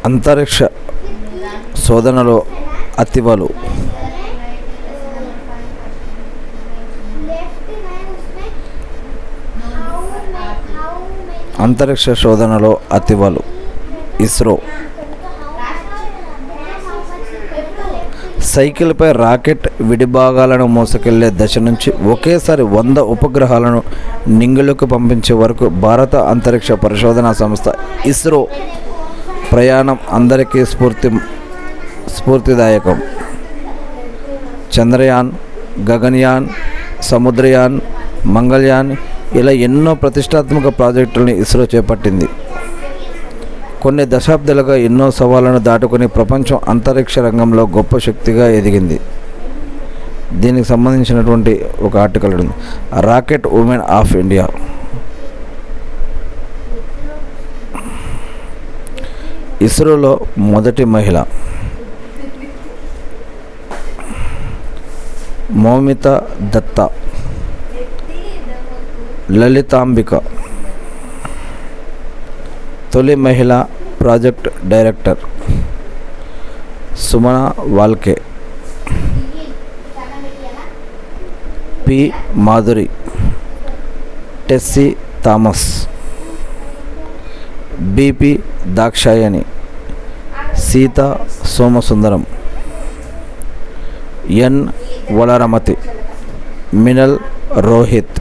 అంతరిక్ష శోధనలో అతివలు. అంతరిక్ష శోధనలో అతివలు. ఇస్రో. సైకిల్పై రాకెట్ విడిభాగాలను మోసుకెళ్లే దశ నుంచి ఒకేసారి 100 ఉపగ్రహాలను నింగిలోకి పంపించే వరకు భారత అంతరిక్ష పరిశోధనా సంస్థ ఇస్రో ప్రయాణం అందరికీ స్ఫూర్తిదాయకం. చంద్రయాన్, గగన్యాన్, సముద్రయాన్, మంగళయాన్ ఇలా ఎన్నో ప్రతిష్టాత్మక ప్రాజెక్టులను ఇస్రో చేపట్టింది. కొన్ని దశాబ్దాలుగా ఎన్నో సవాళ్లను దాటుకుని ప్రపంచం అంతరిక్ష రంగంలో గొప్ప శక్తిగా ఎదిగింది. దీనికి సంబంధించినటువంటి ఒక ఆర్టికల్ ఉంది. Rocket women of India. ఇస్రోలో మొదటి మహిళ మౌమిత దత్తా. లలితాంబిక తొలి మహిళా project director. Sumana Walke. P Madhuri. Tessy Thomas. BP Dakshayani. Seetha Somasundaram. N Valarmathi. Minal Rohit.